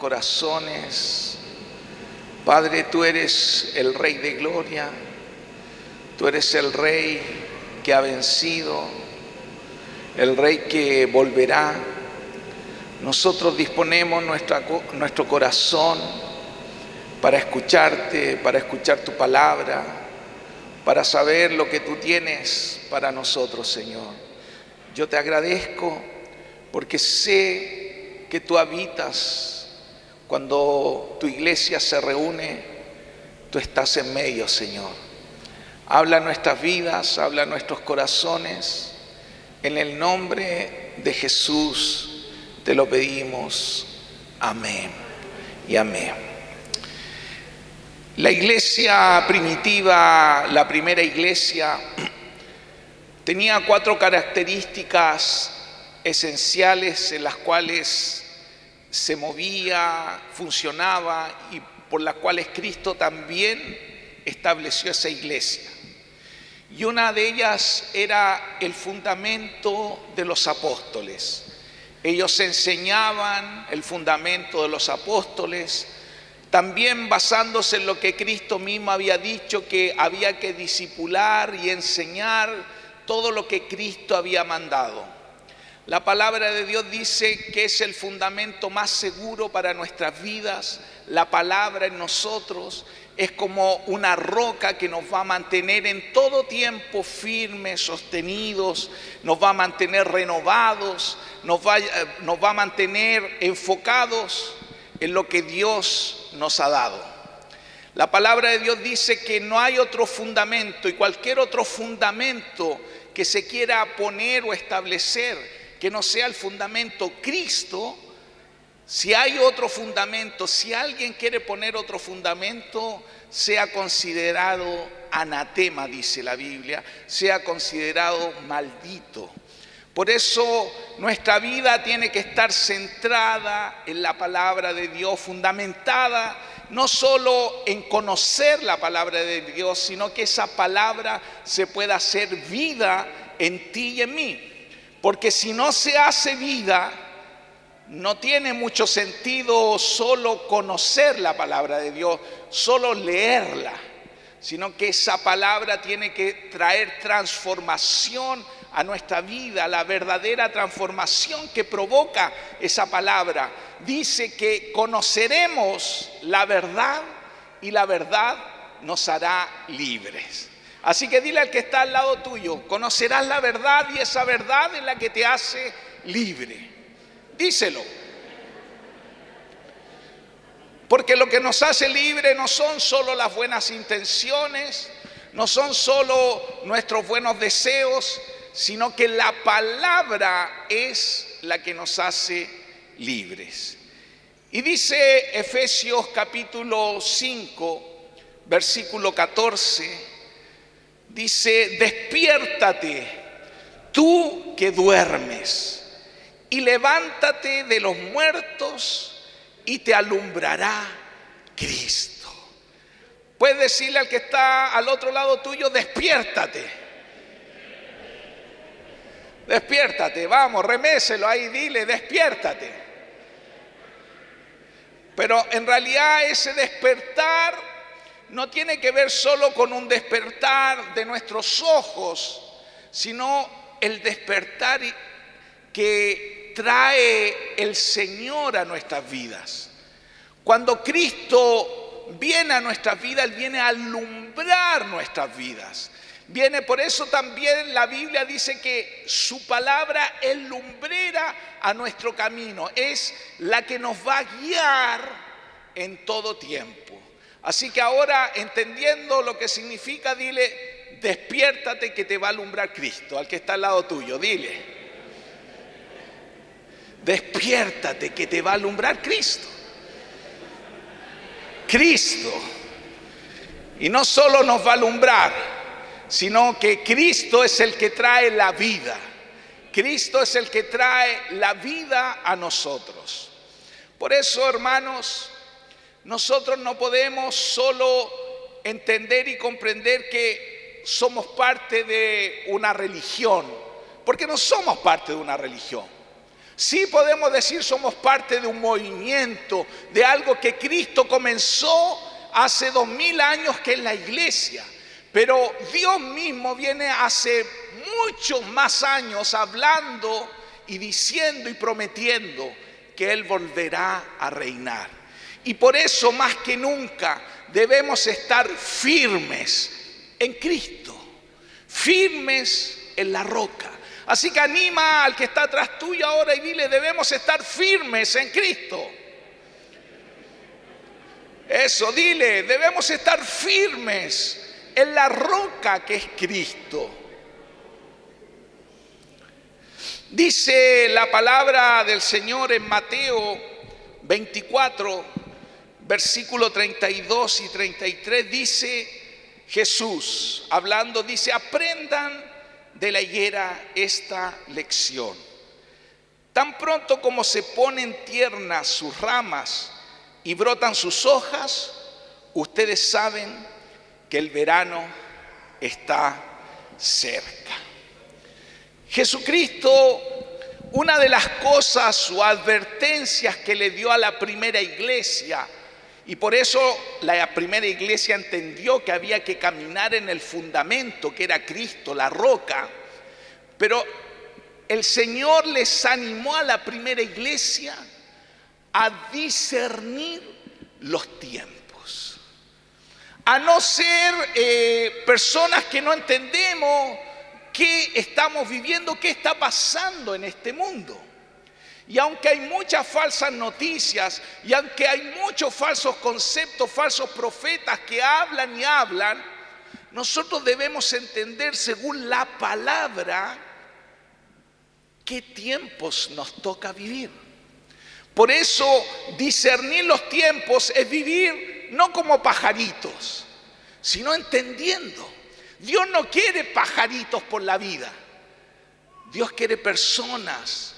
corazones. Padre, tú eres el Rey de Gloria, tú eres el Rey que ha vencido, el Rey que volverá. Nosotros disponemos nuestro corazón para escucharte, para escuchar tu palabra, para saber lo que tú tienes para nosotros, Señor. Yo te agradezco porque sé que tú habitas. Cuando tu iglesia se reúne, tú estás en medio, Señor. Habla nuestras vidas, habla nuestros corazones. En el nombre de Jesús te lo pedimos. Amén y amén. La iglesia primitiva, la primera iglesia, tenía 4 características esenciales en las cuales se movía, funcionaba y por las cuales Cristo también estableció esa iglesia. Y una de ellas era el fundamento de los apóstoles. Ellos enseñaban el fundamento de los apóstoles, también basándose en lo que Cristo mismo había dicho, que había que discipular y enseñar todo lo que Cristo había mandado. La palabra de Dios dice que es el fundamento más seguro para nuestras vidas. La palabra en nosotros es como una roca que nos va a mantener en todo tiempo firmes, sostenidos, nos va a mantener renovados, nos va a mantener enfocados en lo que Dios nos ha dado. La palabra de Dios dice que no hay otro fundamento, y cualquier otro fundamento que se quiera poner o establecer que no sea el fundamento Cristo. Si hay otro fundamento, si alguien quiere poner otro fundamento, sea considerado anatema, dice la Biblia, sea considerado maldito. Por eso nuestra vida tiene que estar centrada en la palabra de Dios, fundamentada no solo en conocer la palabra de Dios, sino que esa palabra se pueda hacer vida en ti y en mí. Porque si no se hace vida, no tiene mucho sentido solo conocer la palabra de Dios, solo leerla, sino que esa palabra tiene que traer transformación a nuestra vida, la verdadera transformación que provoca esa palabra. Dice que conoceremos la verdad y la verdad nos hará libres. Así que dile al que está al lado tuyo, conocerás la verdad y esa verdad es la que te hace libre. Díselo. Porque lo que nos hace libre no son solo las buenas intenciones, no son solo nuestros buenos deseos, sino que la palabra es la que nos hace libres. Y dice Efesios capítulo 5, versículo 14, dice: despiértate, tú que duermes, y levántate de los muertos y te alumbrará Cristo. Puedes decirle al que está al otro lado tuyo: despiértate. Despiértate, vamos, reméselo ahí, dile: despiértate. Pero en realidad ese despertar no tiene que ver solo con un despertar de nuestros ojos, sino el despertar que trae el Señor a nuestras vidas. Cuando Cristo viene a nuestras vidas, Él viene a alumbrar nuestras vidas. Viene, por eso también la Biblia dice que su palabra es lumbrera a nuestro camino, es la que nos va a guiar en todo tiempo. Así que ahora, entendiendo lo que significa, dile: despiértate, que te va a alumbrar Cristo. Al que está al lado tuyo, dile: despiértate, que te va a alumbrar Cristo. Cristo. Y no solo nos va a alumbrar, sino que Cristo es el que trae la vida. Cristo es el que trae la vida a nosotros. Por eso, hermanos, nosotros no podemos solo entender y comprender que somos parte de una religión, porque no somos parte de una religión. Sí podemos decir somos parte de un movimiento, de algo que Cristo comenzó hace 2000 años, que es la iglesia. Pero Dios mismo viene hace muchos más años hablando y diciendo y prometiendo que Él volverá a reinar. Y por eso más que nunca debemos estar firmes en Cristo, firmes en la roca. Así que anima al que está atrás tuyo ahora y dile: debemos estar firmes en Cristo. Eso, dile: debemos estar firmes en la roca que es Cristo. Dice la palabra del Señor en Mateo 24, versículo 32 y 33, dice Jesús, hablando, dice: aprendan de la higuera esta lección. Tan pronto como se ponen tiernas sus ramas y brotan sus hojas, ustedes saben que el verano está cerca. Jesucristo, una de las cosas o advertencias que le dio a la primera iglesia, y por eso la primera iglesia entendió que había que caminar en el fundamento que era Cristo, la roca, pero el Señor les animó a la primera iglesia a discernir los tiempos, a no ser personas que no entendemos qué estamos viviendo, qué está pasando en este mundo. Y aunque hay muchas falsas noticias, y aunque hay muchos falsos conceptos, falsos profetas que hablan y hablan, nosotros debemos entender según la palabra qué tiempos nos toca vivir. Por eso discernir los tiempos es vivir no como pajaritos, sino entendiendo. Dios no quiere pajaritos por la vida. Dios quiere personas,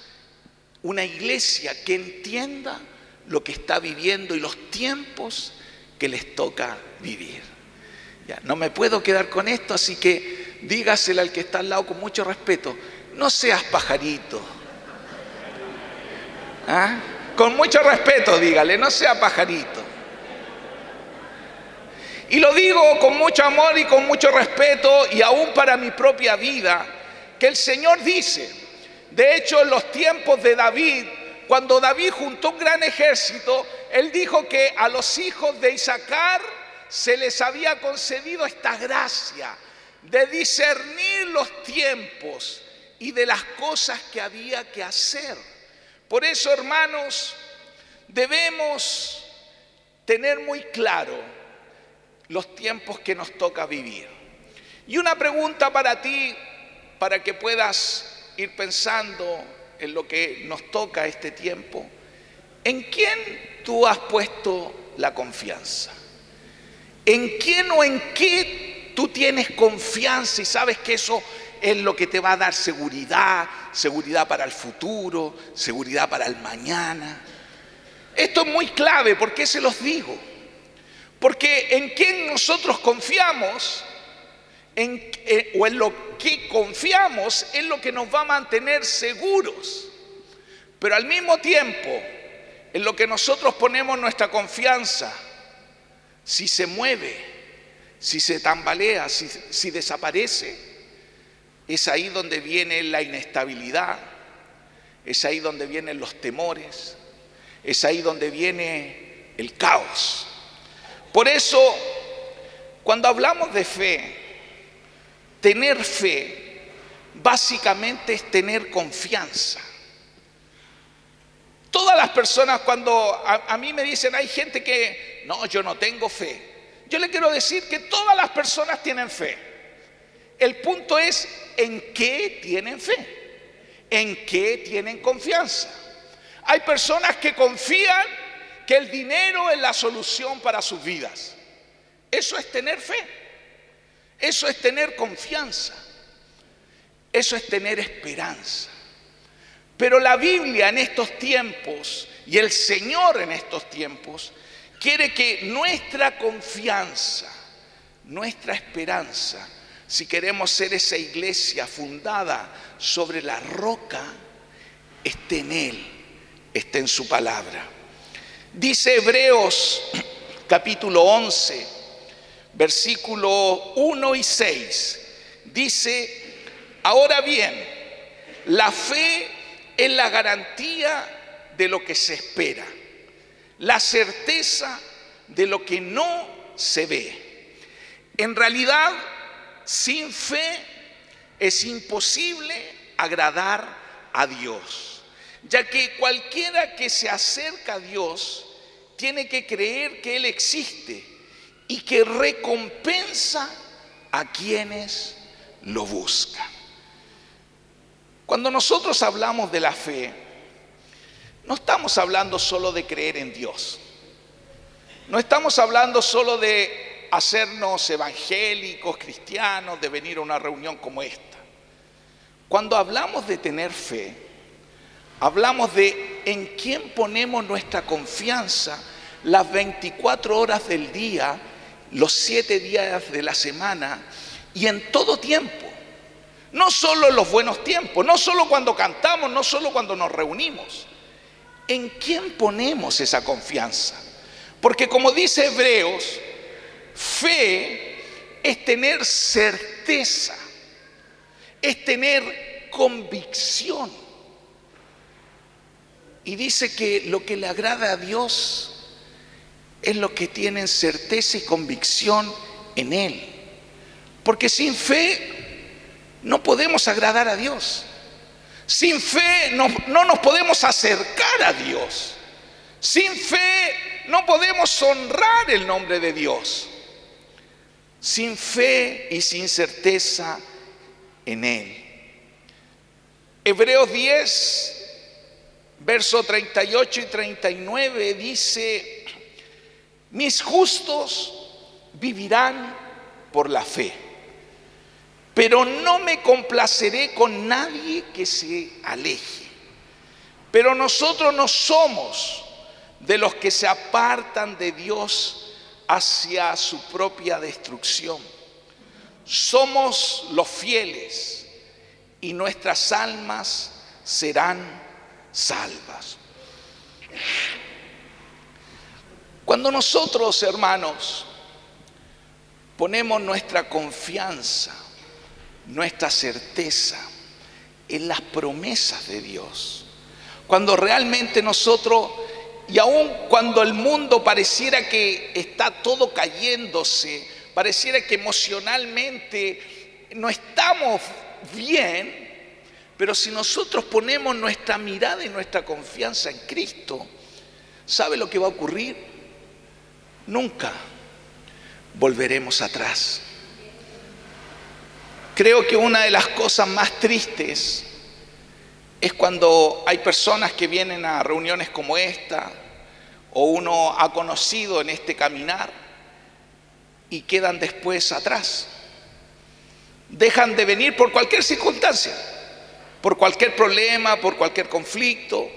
una iglesia que entienda lo que está viviendo y los tiempos que les toca vivir. Ya, no me puedo quedar con esto, así que dígaselo al que está al lado con mucho respeto: no seas pajarito. ¿Ah? Con mucho respeto dígale: no sea pajarito. Y lo digo con mucho amor y con mucho respeto, y aún para mi propia vida, que el Señor dice. De hecho, en los tiempos de David, cuando David juntó un gran ejército, él dijo que a los hijos de Isaacar se les había concedido esta gracia de discernir los tiempos y de las cosas que había que hacer. Por eso, hermanos, debemos tener muy claro los tiempos que nos toca vivir. Y una pregunta para ti, para que puedas ir pensando en lo que nos toca este tiempo: ¿en quién tú has puesto la confianza? ¿En quién o en qué tú tienes confianza y sabes que eso es lo que te va a dar seguridad, seguridad para el futuro, seguridad para el mañana? Esto es muy clave. ¿Por qué se los digo? Porque en quién nosotros confiamos o en lo que confiamos es lo que nos va a mantener seguros. Pero al mismo tiempo, en lo que nosotros ponemos nuestra confianza, si se mueve, si se tambalea, si desaparece, es ahí donde viene la inestabilidad, es ahí donde vienen los temores, es ahí donde viene el caos. Por eso, cuando hablamos de fe, tener fe básicamente es tener confianza. Todas las personas, cuando a mí me dicen, hay gente que no, yo no tengo fe, yo le quiero decir que todas las personas tienen fe. El punto es en qué tienen fe, en qué tienen confianza. Hay personas que confían que el dinero es la solución para sus vidas. Eso es tener fe. Eso es tener confianza. Eso es tener esperanza. Pero la Biblia en estos tiempos y el Señor en estos tiempos quiere que nuestra confianza, nuestra esperanza, si queremos ser esa iglesia fundada sobre la roca, esté en Él, esté en su palabra. Dice Hebreos capítulo 11, versículo 1 y 6. Dice: ahora bien, la fe es la garantía de lo que se espera, la certeza de lo que no se ve. En realidad, sin fe es imposible agradar a Dios, ya que cualquiera que se acerca a Dios tiene que creer que Él existe y que recompensa a quienes lo buscan. Cuando nosotros hablamos de la fe, no estamos hablando solo de creer en Dios. No estamos hablando solo de hacernos evangélicos, cristianos, de venir a una reunión como esta. Cuando hablamos de tener fe, hablamos de en quién ponemos nuestra confianza las 24 horas del día, los 7 días de la semana y en todo tiempo. No solo en los buenos tiempos, no solo cuando cantamos, no solo cuando nos reunimos. ¿En quién ponemos esa confianza? Porque como dice Hebreos, fe es tener certeza, es tener convicción. Y dice que lo que le agrada a Dios es lo que tienen certeza y convicción en Él. Porque sin fe no podemos agradar a Dios. Sin fe no nos podemos acercar a Dios. Sin fe no podemos honrar el nombre de Dios. Sin fe y sin certeza en Él. Hebreos 10, versos 38 y 39 dice: mis justos vivirán por la fe, pero no me complaceré con nadie que se aleje. Pero nosotros no somos de los que se apartan de Dios hacia su propia destrucción. Somos los fieles y nuestras almas serán salvas. Cuando nosotros, hermanos, ponemos nuestra confianza, nuestra certeza en las promesas de Dios, cuando realmente nosotros, y aun cuando el mundo pareciera que está todo cayéndose, pareciera que emocionalmente no estamos bien, pero si nosotros ponemos nuestra mirada y nuestra confianza en Cristo, ¿sabe lo que va a ocurrir? Nunca volveremos atrás. Creo que una de las cosas más tristes es cuando hay personas que vienen a reuniones como esta, o uno ha conocido en este caminar, y quedan después atrás. Dejan de venir por cualquier circunstancia, por cualquier problema, por cualquier conflicto,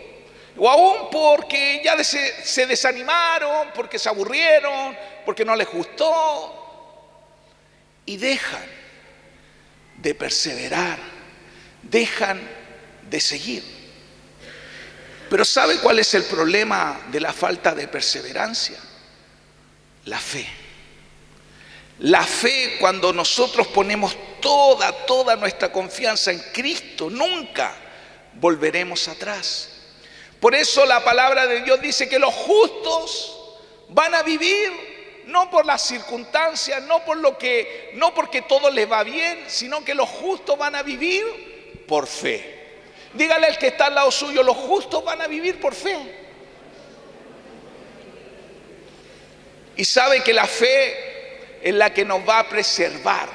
o aún porque ya se desanimaron, porque se aburrieron, porque no les gustó, y dejan de perseverar, dejan de seguir. Pero ¿sabe cuál es el problema de la falta de perseverancia? La fe. La fe, cuando nosotros ponemos toda nuestra confianza en Cristo, nunca volveremos atrás. Por eso la palabra de Dios dice que los justos van a vivir no por las circunstancias, no porque todo les va bien, sino que los justos van a vivir por fe. Dígale al que está al lado suyo: los justos van a vivir por fe. Y sabe que la fe es la que nos va a preservar,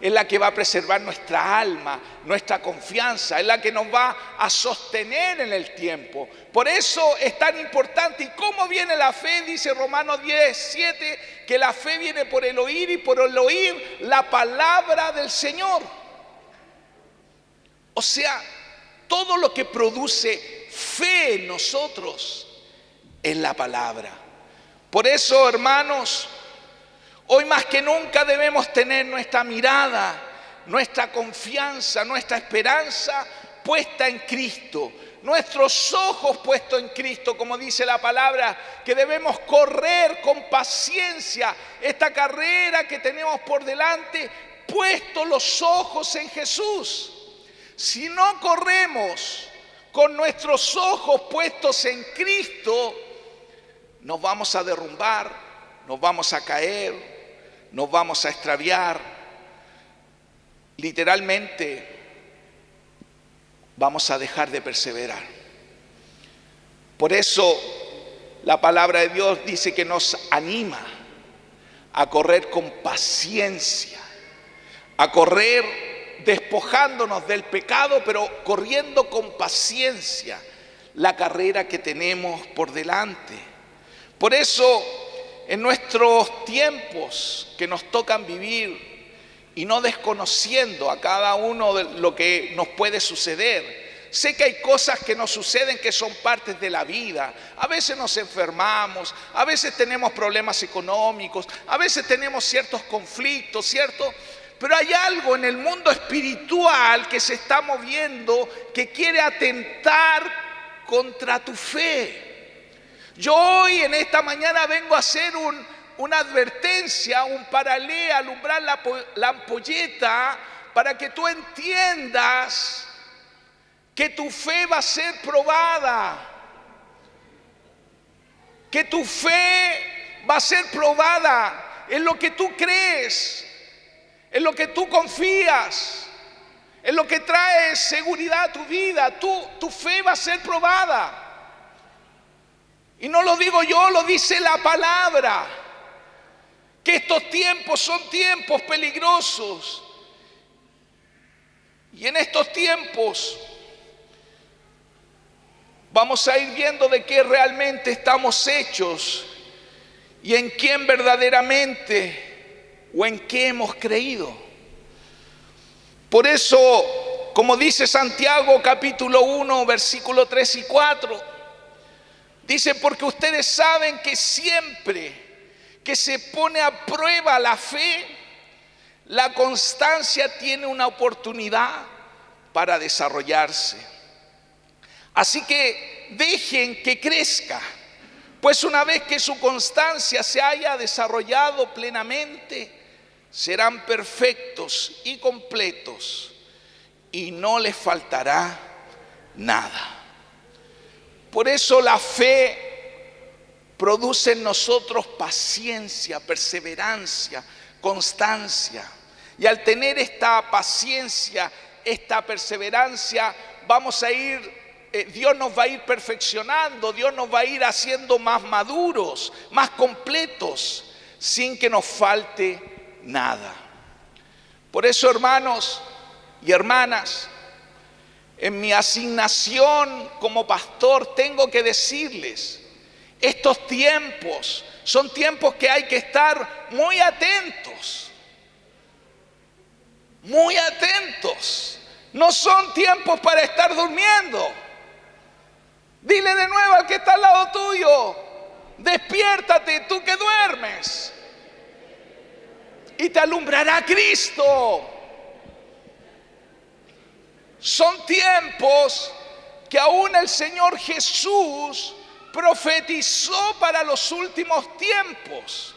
es la que va a preservar nuestra alma, nuestra confianza, es la que nos va a sostener en el tiempo. Por eso es tan importante. ¿Y cómo viene la fe? Dice Romanos 10:7, que la fe viene por el oír y por el oír la palabra del Señor. O sea, todo lo que produce fe en nosotros es la palabra. Por eso, hermanos, hoy más que nunca debemos tener nuestra mirada, nuestra confianza, nuestra esperanza puesta en Cristo. nuestros ojos puestos en Cristo, como dice la palabra, que debemos correr con paciencia esta carrera que tenemos por delante, puestos los ojos en Jesús. Si no corremos con nuestros ojos puestos en Cristo, nos vamos a derrumbar, nos vamos a caer, nos vamos a extraviar. Literalmente vamos a dejar de perseverar. Por eso la palabra de Dios dice que nos anima a correr con paciencia, a correr despojándonos del pecado, pero corriendo con paciencia la carrera que tenemos por delante. Por eso, en nuestros tiempos que nos tocan vivir, y no desconociendo a cada uno de lo que nos puede suceder, sé que hay cosas que nos suceden que son partes de la vida. A veces nos enfermamos, a veces tenemos problemas económicos, a veces tenemos ciertos conflictos, ¿cierto? Pero hay algo en el mundo espiritual que se está moviendo que quiere atentar contra tu fe. Yo hoy en esta mañana vengo a hacer una advertencia, un paralé, alumbrar la ampolleta para que tú entiendas que tu fe va a ser probada, que tu fe va a ser probada en lo que tú crees, en lo que tú confías, en lo que trae seguridad a tu vida. Tu fe va a ser probada. Y no lo digo yo, lo dice la palabra, que estos tiempos son tiempos peligrosos. Y en estos tiempos vamos a ir viendo de qué realmente estamos hechos y en quién verdaderamente o en qué hemos creído. Por eso, como dice Santiago capítulo 1, versículo 3 y 4, dice: porque ustedes saben que siempre que se pone a prueba la fe, la constancia tiene una oportunidad para desarrollarse. Así que dejen que crezca, pues una vez que su constancia se haya desarrollado plenamente, serán perfectos y completos y no les faltará nada. Por eso la fe produce en nosotros paciencia, perseverancia, constancia. Y al tener esta paciencia, esta perseverancia, vamos a ir, Dios nos va a ir perfeccionando, Dios nos va a ir haciendo más maduros, más completos, sin que nos falte nada. Por eso, hermanos y hermanas, en mi asignación como pastor tengo que decirles: estos tiempos son tiempos que hay que estar muy atentos. Muy atentos. No son tiempos para estar durmiendo. Dile de nuevo al que está al lado tuyo: despiértate, tú que duermes, y te alumbrará Cristo. Son tiempos que aún el Señor Jesús profetizó para los últimos tiempos.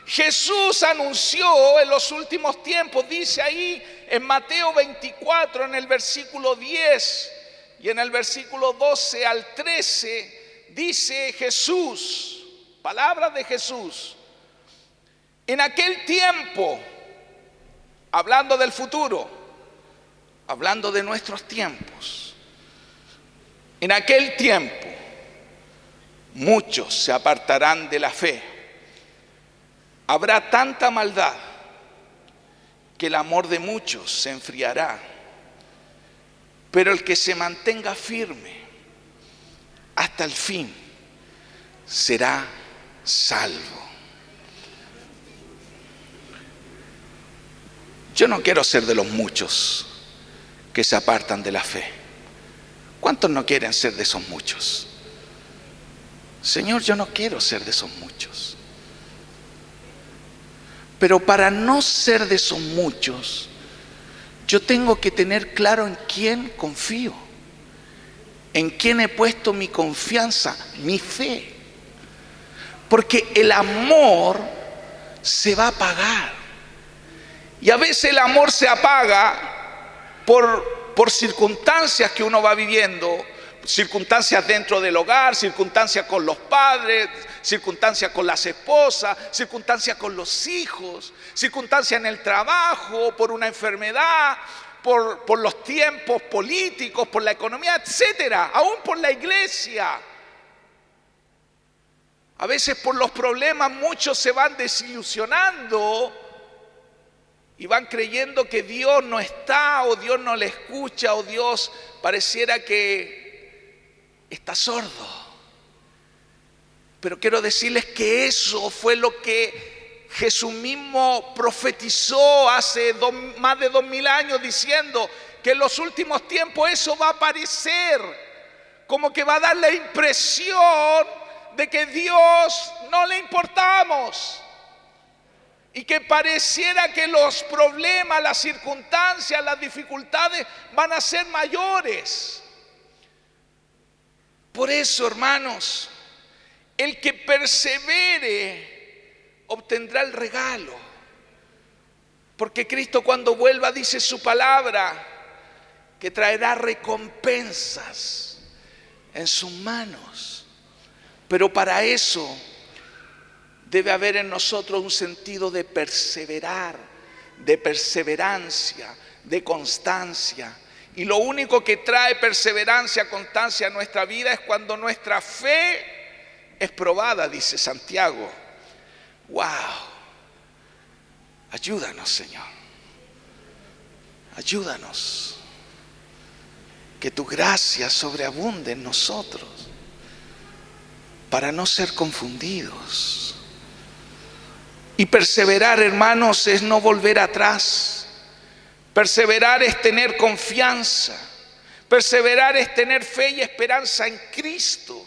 Jesús anunció en los últimos tiempos, dice ahí en Mateo 24, en el versículo 10 y en el versículo 12 al 13, dice Jesús, palabras de Jesús: en aquel tiempo, hablando del futuro, hablando de nuestros tiempos, en aquel tiempo muchos se apartarán de la fe. Habrá tanta maldad que el amor de muchos se enfriará. Pero el que se mantenga firme hasta el fin será salvo. Yo no quiero ser de los muchos que se apartan de la fe. ¿Cuántos no quieren ser de esos muchos? Señor, yo no quiero ser de esos muchos. Pero para no ser de esos muchos, yo tengo que tener claro en quién confío, ¿En quién he puesto mi confianza? Mi fe. Porque el amor se va a apagar. Y a veces el amor se apaga por circunstancias que uno va viviendo, circunstancias dentro del hogar, circunstancias con los padres, circunstancias con las esposas, circunstancias con los hijos, circunstancias en el trabajo, por una enfermedad, por los tiempos políticos, por la economía, etcétera, aún por la iglesia. A veces por los problemas muchos se van desilusionando y van creyendo que Dios no está, o Dios no le escucha, o Dios pareciera que está sordo. Pero quiero decirles que eso fue lo que Jesús mismo profetizó hace más de 2000 años, diciendo que en los últimos tiempos eso va a aparecer, como que va a dar la impresión de que Dios no le importamos y que pareciera que los problemas, las circunstancias, las dificultades van a ser mayores. Por eso, hermanos, el que persevere obtendrá el regalo, porque Cristo, cuando vuelva, dice su palabra que traerá recompensas en sus manos. Pero para eso debe haber en nosotros un sentido de perseverar, de perseverancia, de constancia. Y lo único que trae perseverancia, constancia a nuestra vida es cuando nuestra fe es probada, dice Santiago. ¡Wow! Ayúdanos, Señor. Ayúdanos. Que tu gracia sobreabunde en nosotros para no ser confundidos. Y perseverar, hermanos, es no volver atrás. Perseverar es tener confianza. Perseverar es tener fe y esperanza en Cristo,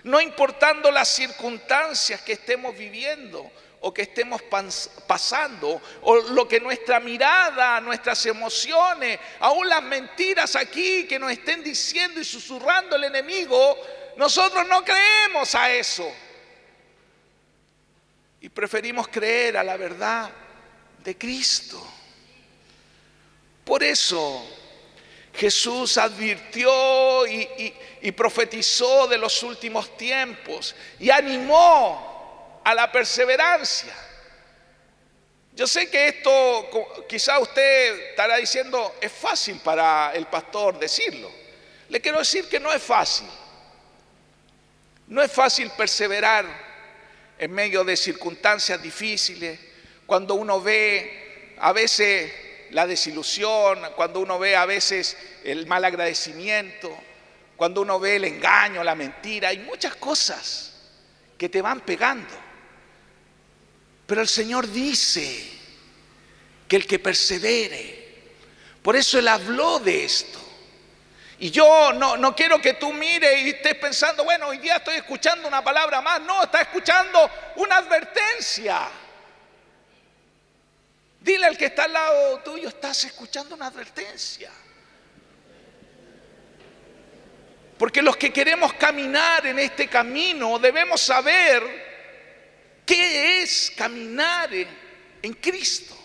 no importando las circunstancias que estemos viviendo o que estemos pasando, o lo que nuestra mirada, nuestras emociones, aún las mentiras aquí que nos estén diciendo y susurrando el enemigo. Nosotros no creemos a eso y preferimos creer a la verdad de Cristo. Por eso Jesús advirtió y profetizó de los últimos tiempos y animó a la perseverancia. Yo sé que esto quizá usted estará diciendo, es fácil para el pastor decirlo. Le quiero decir que no es fácil. No es fácil perseverar en medio de circunstancias difíciles, cuando uno ve a veces la desilusión, cuando uno ve a veces el mal agradecimiento, cuando uno ve el engaño, la mentira. Hay muchas cosas que te van pegando. Pero el Señor dice que el que persevere, por eso Él habló de esto. Y yo no quiero que tú mires y estés pensando, bueno, hoy día estoy escuchando una palabra más. No, estás escuchando una advertencia. Dile al que está al lado tuyo, estás escuchando una advertencia. Porque los que queremos caminar en este camino debemos saber qué es caminar en Cristo.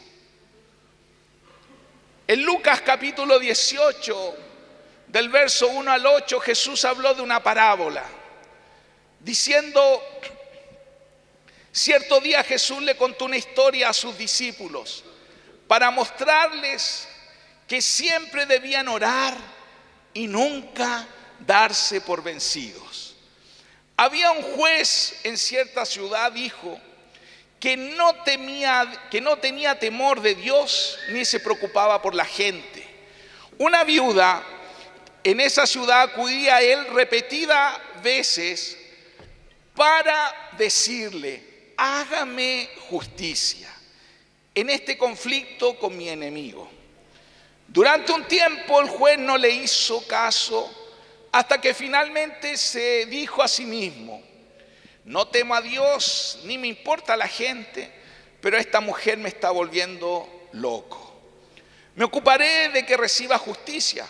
En Lucas capítulo 18, del verso 1 al 8, Jesús habló de una parábola, diciendo, cierto día Jesús le contó una historia a sus discípulos para mostrarles que siempre debían orar y nunca darse por vencidos. Había un juez en cierta ciudad, dijo, que no tenía temor de Dios ni se preocupaba por la gente. Una viuda en esa ciudad acudía a él repetidas veces para decirle, hágame justicia en este conflicto con mi enemigo. Durante un tiempo el juez no le hizo caso, hasta que finalmente se dijo a sí mismo, no temo a Dios ni me importa la gente, pero esta mujer me está volviendo loco. Me ocuparé de que reciba justicia,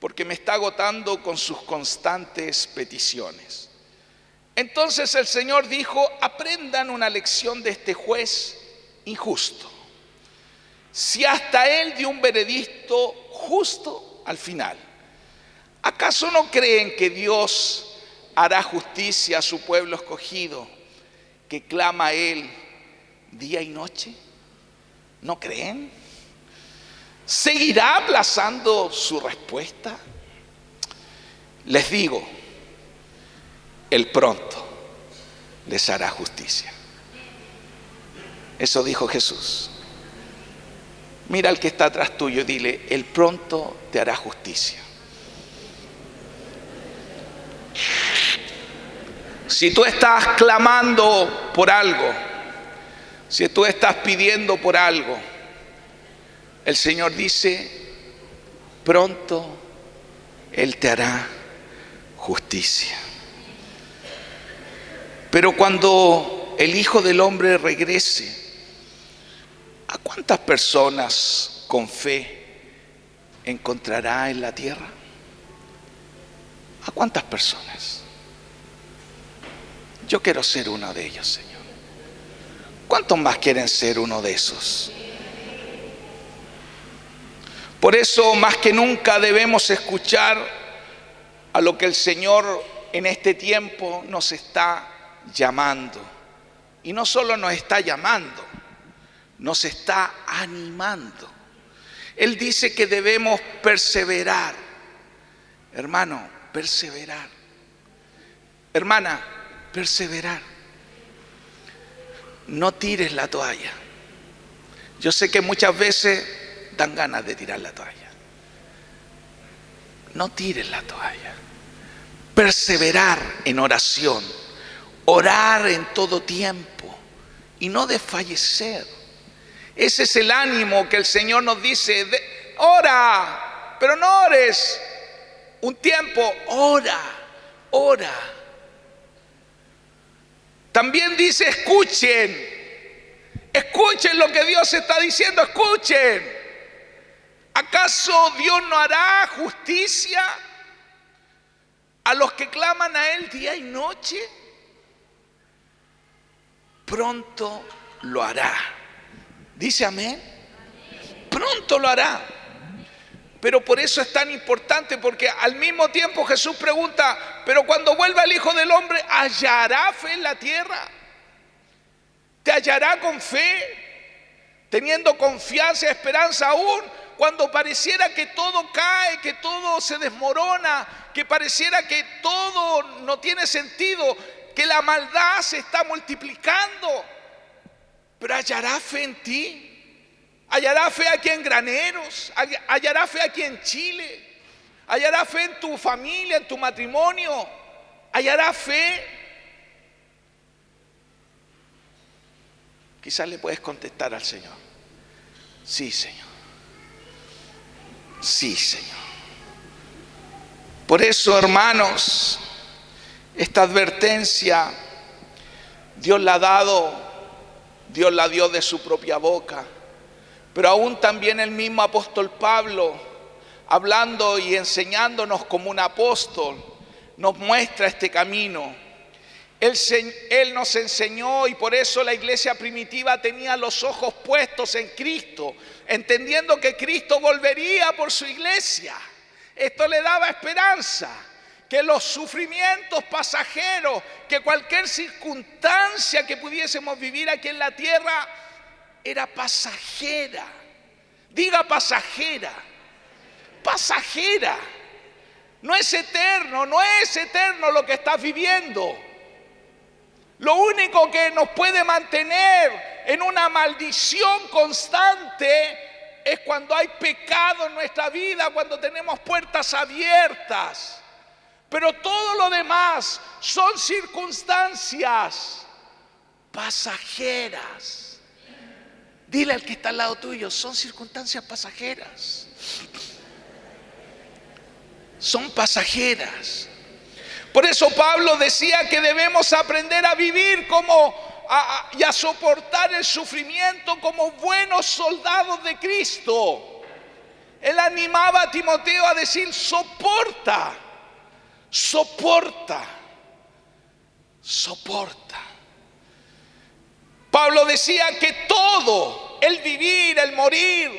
porque me está agotando con sus constantes peticiones. Entonces el Señor dijo: aprendan una lección de este juez injusto. Si hasta él dio un veredicto justo al final, ¿acaso no creen que Dios hará justicia a su pueblo escogido, que clama a él día y noche? ¿No creen? ¿Seguirá aplazando su respuesta? Les digo, Él pronto les hará justicia. Eso dijo Jesús. Mira al que está atrás tuyo y dile: Él pronto te hará justicia. Si tú estás clamando por algo, si tú estás pidiendo por algo, el Señor dice: pronto Él te hará justicia. Pero cuando el Hijo del Hombre regrese, ¿a cuántas personas con fe encontrará en la tierra? ¿A cuántas personas? Yo quiero ser uno de ellos, Señor. ¿Cuántos más quieren ser uno de esos? Por eso, más que nunca, debemos escuchar a lo que el Señor en este tiempo nos está llamando. Y no solo nos está llamando, nos está animando. Él dice que debemos perseverar. Hermano, perseverar. Hermana, perseverar. No tires la toalla. Yo sé que muchas veces dan ganas de tirar la toalla. No tires la toalla. Perseverar en oración. Orar en todo tiempo y no desfallecer. Ese es el ánimo que el Señor nos dice: ora, pero no ores un tiempo, ora. También dice: escuchen lo que Dios está diciendo, escuchen. ¿Acaso Dios no hará justicia a los que claman a Él día y noche? Pronto lo hará. ¿Dice amén? Pronto lo hará. Pero por eso es tan importante, porque al mismo tiempo Jesús pregunta: pero cuando vuelva el Hijo del Hombre, ¿hallará fe en la tierra? ¿Te hallará con fe? Teniendo confianza y esperanza aún cuando pareciera que todo cae, que todo se desmorona, que pareciera que todo no tiene sentido, que la maldad se está multiplicando. Pero hallará fe en ti, hallará fe aquí en Graneros, hallará fe aquí en Chile, hallará fe en tu familia, en tu matrimonio, hallará fe. Quizás le puedes contestar al Señor: sí, Señor. Sí, Señor. Por eso, hermanos, esta advertencia Dios la ha dado, Dios la dio de su propia boca. Pero aún también el mismo apóstol Pablo, hablando y enseñándonos como un apóstol, nos muestra este camino. Él nos enseñó, y por eso la iglesia primitiva tenía los ojos puestos en Cristo, entendiendo que Cristo volvería por su iglesia. Esto le daba esperanza, que los sufrimientos pasajeros, que cualquier circunstancia que pudiésemos vivir aquí en la tierra era pasajera. Diga pasajera. Pasajera. No es eterno, no es eterno lo que estás viviendo. Lo único que nos puede mantener en una maldición constante es cuando hay pecado en nuestra vida, cuando tenemos puertas abiertas. Pero todo lo demás son circunstancias pasajeras. Dile al que está al lado tuyo: son circunstancias pasajeras. Son pasajeras. Por eso Pablo decía que debemos aprender a vivir y a soportar el sufrimiento como buenos soldados de Cristo. Él animaba a Timoteo a decir: soporta, soporta, soporta. Pablo decía que todo, el vivir, el morir,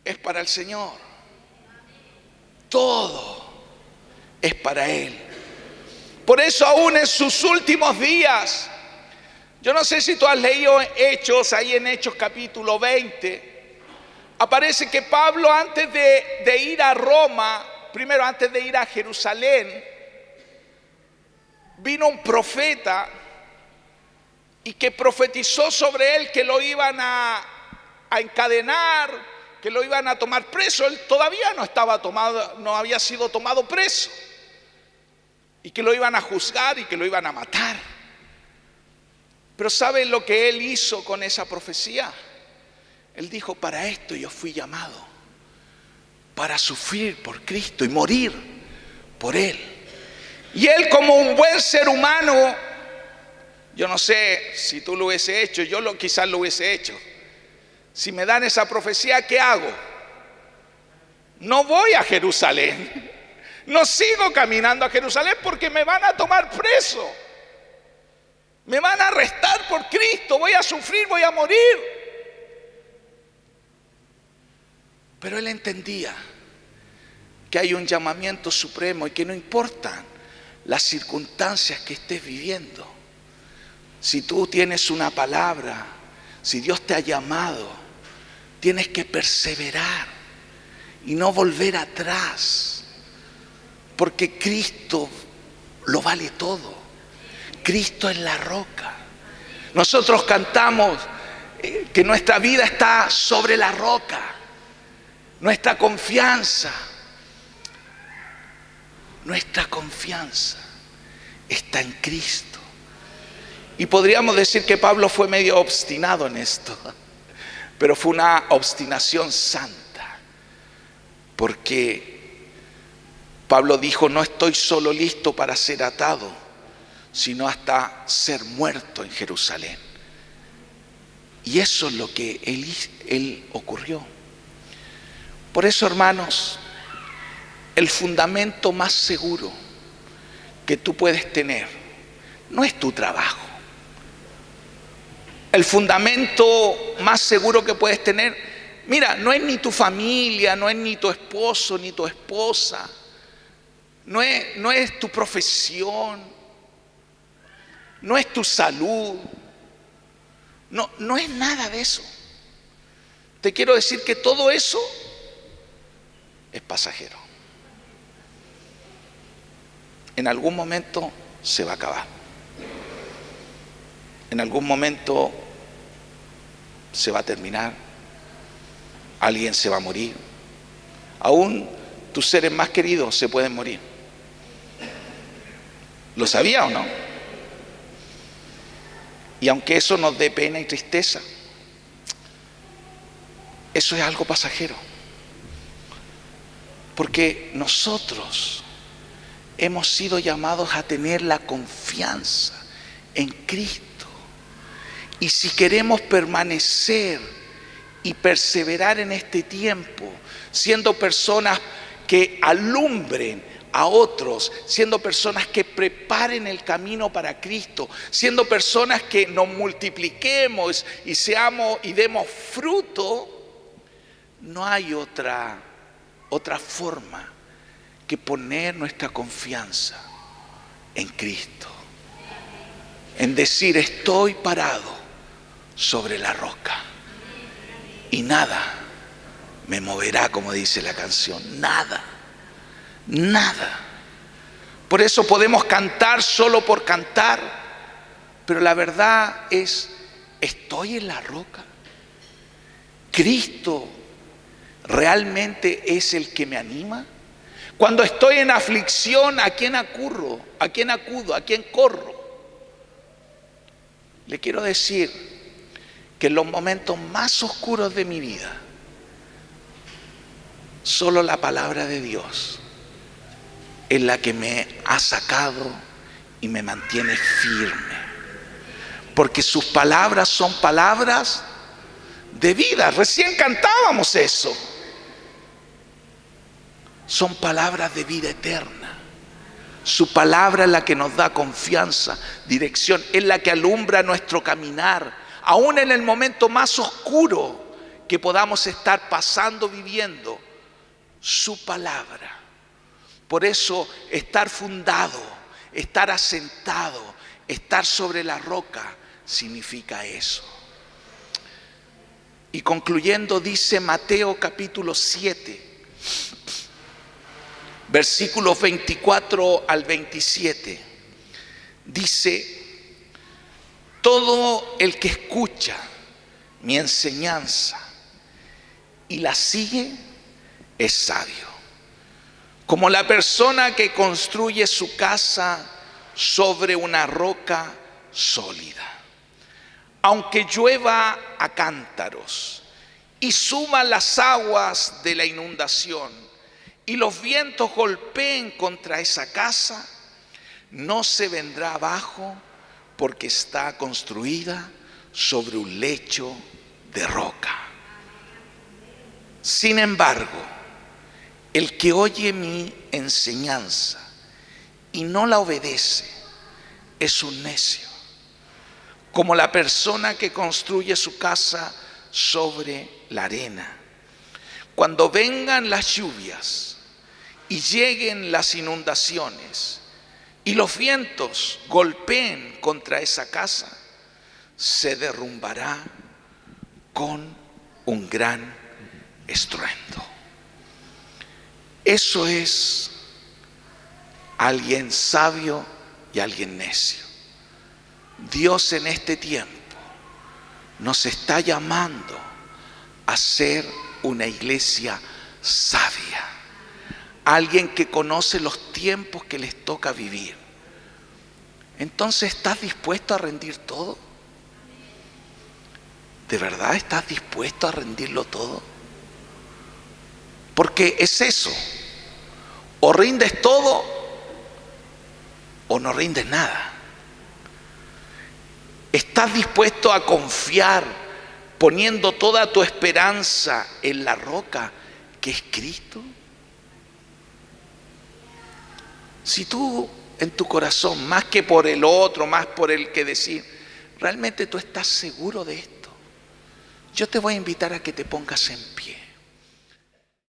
es para el Señor. Todo es para Él. Por eso aún en sus últimos días, yo no sé si tú has leído Hechos, ahí en Hechos capítulo 20, aparece que Pablo antes de ir a Roma, primero antes de ir a Jerusalén, vino un profeta y que profetizó sobre él que lo iban a encadenar, que lo iban a tomar preso. Él todavía no había sido tomado preso, y que lo iban a juzgar y que lo iban a matar. Pero ¿saben lo que él hizo con esa profecía? Él dijo: para esto yo fui llamado, para sufrir por Cristo y morir por Él. Y él, como un buen ser humano, yo no sé si tú lo hubiese hecho, quizás lo hubiese hecho. Si me dan esa profecía, ¿qué hago? No voy a Jerusalén, no sigo caminando a Jerusalén, porque me van a tomar preso, me van a arrestar por Cristo, voy a sufrir, voy a morir. Pero él entendía que hay un llamamiento supremo y que no importan las circunstancias que estés viviendo. Si tú tienes una palabra, si Dios te ha llamado, tienes que perseverar y no volver atrás, porque Cristo lo vale todo. Cristo es la roca. Nosotros cantamos que nuestra vida está sobre la roca. Nuestra confianza está en Cristo. Y podríamos decir que Pablo fue medio obstinado en esto, pero fue una obstinación santa, porque Pablo dijo: no estoy solo listo para ser atado, sino hasta ser muerto en Jerusalén. Y eso es lo que él ocurrió. Por eso, hermanos, el fundamento más seguro que tú puedes tener no es tu trabajo. El fundamento más seguro que puedes tener, mira, no es ni tu familia, no es ni tu esposo, ni tu esposa, no es tu profesión, no es tu salud, no es nada de eso. Te quiero decir que todo eso es pasajero. En algún momento se va a acabar. En algún momento se va a terminar. Alguien se va a morir. Aún tus seres más queridos se pueden morir. ¿Lo sabía o no? Y aunque eso nos dé pena y tristeza, eso es algo pasajero. Porque nosotros hemos sido llamados a tener la confianza en Cristo. Y si queremos permanecer y perseverar en este tiempo, siendo personas que alumbren a otros, siendo personas que preparen el camino para Cristo, siendo personas que nos multipliquemos y seamos y demos fruto, no hay otra forma que poner nuestra confianza en Cristo, en decir: estoy parado sobre la roca y nada me moverá, como dice la canción. Nada. Por eso podemos cantar solo por cantar, pero la verdad es: estoy en la roca. Cristo realmente es el que me anima. Cuando estoy en aflicción, ¿a quién acudo? ¿A quién corro? Le quiero decir que en los momentos más oscuros de mi vida, solo la palabra de Dios es la que me ha sacado y me mantiene firme. Porque sus palabras son palabras de vida. Recién cantábamos eso. son palabras de vida eterna. Su palabra es la que nos da confianza, dirección, es la que alumbra nuestro caminar, aún en el momento más oscuro que podamos estar pasando, viviendo. Su palabra. Por eso estar fundado, estar asentado, estar sobre la roca significa eso. Y concluyendo, dice Mateo capítulo 7, versículos 24 al 27. Dice: todo el que escucha mi enseñanza y la sigue es sabio, como la persona que construye su casa sobre una roca sólida. Aunque llueva a cántaros y suban las aguas de la inundación y los vientos golpeen contra esa casa, no se vendrá abajo, porque está construida sobre un lecho de roca. Sin embargo, el que oye mi enseñanza y no la obedece es un necio, como la persona que construye su casa sobre la arena. Cuando vengan las lluvias y lleguen las inundaciones y los vientos golpeen contra esa casa, se derrumbará con un gran estruendo. Eso es alguien sabio y alguien necio. Dios en este tiempo nos está llamando a ser una iglesia sabia, alguien que conoce los tiempos que les toca vivir. Entonces, ¿estás dispuesto a rendir todo? ¿De verdad estás dispuesto a rendirlo todo? Porque es eso: o rindes todo o no rindes nada. ¿Estás dispuesto a confiar poniendo toda tu esperanza en la roca que es Cristo? Si tú en tu corazón, más que por el otro, más por el que decir, realmente tú estás seguro de esto, yo te voy a invitar a que te pongas en pie.